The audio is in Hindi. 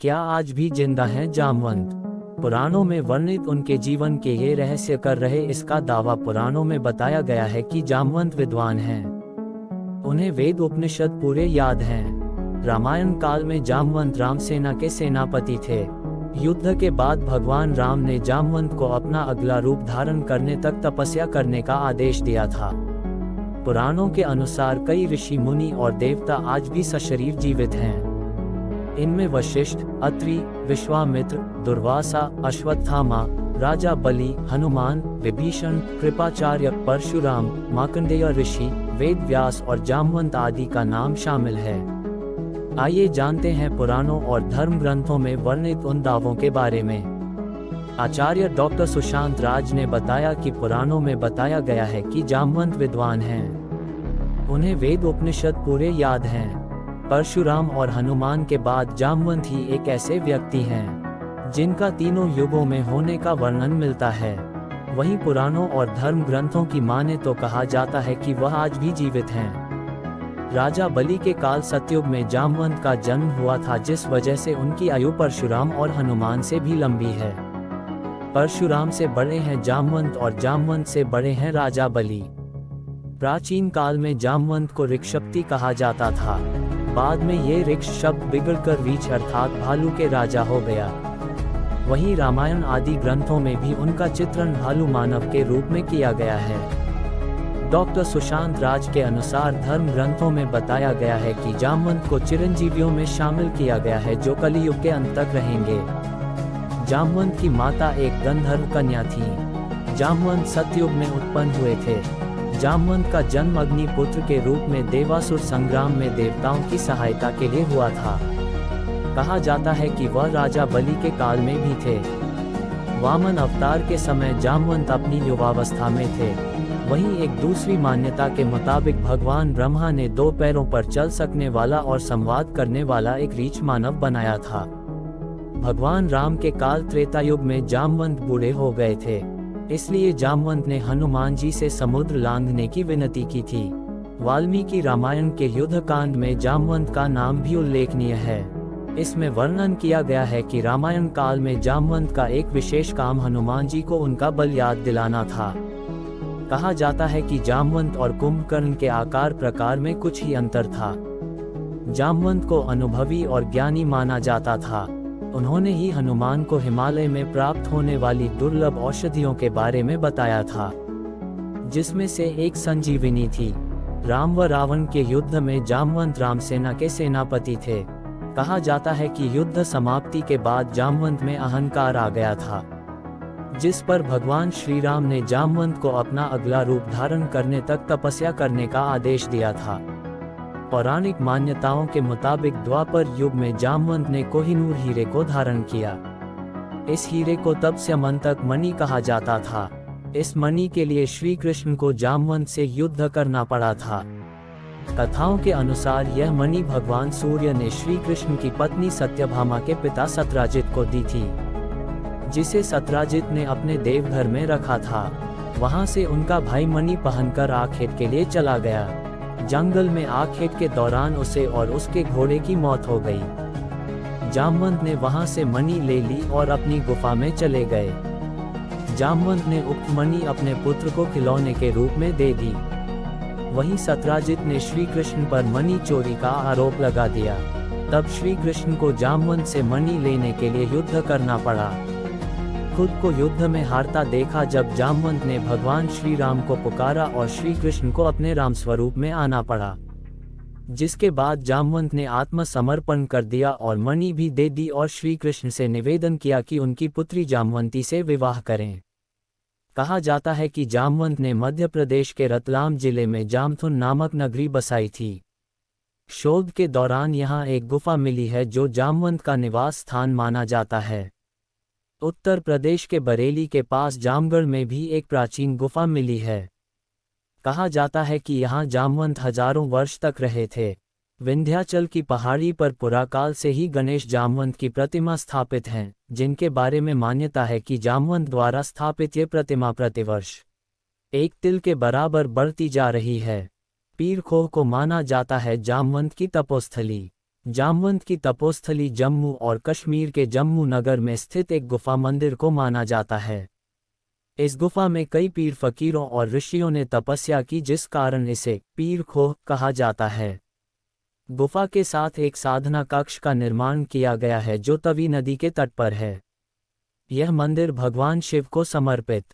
क्या आज भी जिंदा हैं जामवंत? पुराणों में वर्णित उनके जीवन के ये रहस्य कर रहे इसका दावा पुराणों में बताया गया है कि जामवंत विद्वान हैं। उन्हें वेद उपनिषद पूरे याद हैं। रामायण काल में जामवंत रामसेना के सेनापति थे। युद्ध के बाद भगवान राम ने जामवंत को अपना अगला रूप धारण करने तक तपस्या करने का आदेश दिया था। पुराणों के अनुसार कई ऋषि मुनि और देवता आज भी सशरीर जीवित हैं। इनमें वशिष्ठ, अत्रि, विश्वामित्र, दुर्वासा, अश्वत्थामा, राजा बलि, हनुमान, विभीषण, कृपाचार्य, परशुराम, मार्कंडेय ऋषि, वेद व्यास और जामवंत आदि का नाम शामिल है। आइए जानते हैं पुराणों और धर्म ग्रंथों में वर्णित उन दावों के बारे में। आचार्य डॉक्टर सुशांत राज ने बताया कि पुराणों में बताया गया है कि जामवंत विद्वान हैं। उन्हें वेद उपनिषद पूरे याद हैं। परशुराम और हनुमान के बाद जामवंत ही एक ऐसे व्यक्ति हैं जिनका तीनों युगों में होने का वर्णन मिलता है। वहीं पुराणों और धर्म ग्रंथों की माने तो कहा जाता है कि वह आज भी जीवित हैं। राजा बलि के काल सतयुग में जामवंत का जन्म हुआ था, जिस वजह से उनकी आयु परशुराम और हनुमान से भी लंबी है। परशुराम से बड़े हैं जामवंत और जामवंत से बड़े हैं राजा बलि। प्राचीन काल में जामवंत को ऋक्षपति कहा जाता था। बाद में ये ऋक्ष शब्द बिगड़कर रीछ अर्थात भालू के राजा हो गया। वहीं रामायण आदि ग्रंथों में भी उनका चित्रण भालू मानव के रूप में किया गया है। डॉक्टर सुशांत राज के अनुसार धर्म ग्रंथों में बताया गया है कि जामवंत को चिरंजीवियों में शामिल किया गया है जो कलियुग के अंत तक रहेंगे। जामवंत की माता एक गंधर्व कन्या थी। जामवंत सतयुग में उत्पन्न हुए थे। जामवंत का जन्म अग्निपुत्र के रूप में देवासुर संग्राम में देवताओं की सहायता के लिए हुआ था। कहा जाता है कि वह राजा बलि के काल में भी थे। वामन अवतार के समय जामवंत अपनी युवावस्था में थे। वहीं एक दूसरी मान्यता के मुताबिक भगवान ब्रह्मा ने 2 पैरों पर चल सकने वाला और संवाद करने वाला एक रीछ मानव बनाया था। भगवान राम के काल त्रेता युग में जामवंत बूढ़े हो गए थे, इसलिए जामवंत ने हनुमान जी से समुद्र लांघने की विनती की थी। वाल्मीकि रामायण के युद्ध कांड में जामवंत का नाम भी उल्लेखनीय है। इसमें वर्णन किया गया है कि रामायण काल में जामवंत का एक विशेष काम हनुमान जी को उनका बल याद दिलाना था। कहा जाता है कि जामवंत और कुंभकर्ण के आकार प्रकार में कुछ ही अंतर था। जामवंत को अनुभवी और ज्ञानी माना जाता था। उन्होंने ही हनुमान को हिमालय में प्राप्त होने वाली दुर्लभ औषधियों के बारे में बताया था, जिसमें से एक संजीविनी थी। राम व रावण के युद्ध में जामवंत रामसेना के सेनापति थे। कहा जाता है कि युद्ध समाप्ति के बाद जामवंत में अहंकार आ गया था, जिस पर भगवान श्री राम ने जामवंत को अपना अगला रूप धारण करने तक तपस्या करने का आदेश दिया था। पौराणिक मान्यताओं के मुताबिक द्वापर युग में जामवंत ने कोहिनूर हीरे को धारण किया। इस हीरे को तपस्यमंतक मणि कहा जाता था। इस मणि के लिए श्री कृष्ण को जामवंत से युद्ध करना पड़ा था। कथाओं के अनुसार यह मणि भगवान सूर्य ने श्री कृष्ण की पत्नी सत्यभामा के पिता सत्यराजित को दी थी, जिसे सत्यराजित ने अपने देवघर में रखा था। वहां से उनका भाई मणि पहनकर आखेट के लिए चला गया। जंगल में आखेट के दौरान उसे और उसके घोड़े की मौत हो गई। जामवंत ने वहां से मणि ले ली और अपनी गुफा में चले गए। जामवंत ने उक्त मणि अपने पुत्र को खिलौने के रूप में दे दी। वहीं सत्यराजित ने श्री कृष्ण पर मणि चोरी का आरोप लगा दिया। तब श्री कृष्ण को जामवंत से मणि लेने के लिए युद्ध करना पड़ा। खुद को युद्ध में हारता देखा जब जामवंत ने भगवान श्री राम को पुकारा और श्री कृष्ण को अपने राम स्वरूप में आना पड़ा, जिसके बाद जामवंत ने आत्मसमर्पण कर दिया और मणि भी दे दी और श्री कृष्ण से निवेदन किया कि उनकी पुत्री जामवंती से विवाह करें। कहा जाता है कि जामवंत ने मध्य प्रदेश के रतलाम जिले में जामथुन नामक नगरी बसाई थी। शोध के दौरान यहाँ एक गुफा मिली है जो जामवंत का निवास स्थान माना जाता है। उत्तर प्रदेश के बरेली के पास जामगढ़ में भी एक प्राचीन गुफा मिली है। कहा जाता है कि यहाँ जामवंत हजारों वर्ष तक रहे थे। विंध्याचल की पहाड़ी पर पुराकाल से ही गणेश जामवंत की प्रतिमा स्थापित हैं, जिनके बारे में मान्यता है कि जामवंत द्वारा स्थापित ये प्रतिमा प्रतिवर्ष 1 तिल के बराबर बढ़ती जा रही है। पीर खोह को माना जाता है जामवंत की तपोस्थली। जामवंत की तपोस्थली जम्मू और कश्मीर के जम्मू नगर में स्थित एक गुफा मंदिर को माना जाता है। इस गुफा में कई पीर फकीरों और ऋषियों ने तपस्या की, जिस कारण इसे पीर खोह कहा जाता है। गुफा के साथ एक साधना कक्ष का निर्माण किया गया है जो तवी नदी के तट पर है। यह मंदिर भगवान शिव को समर्पित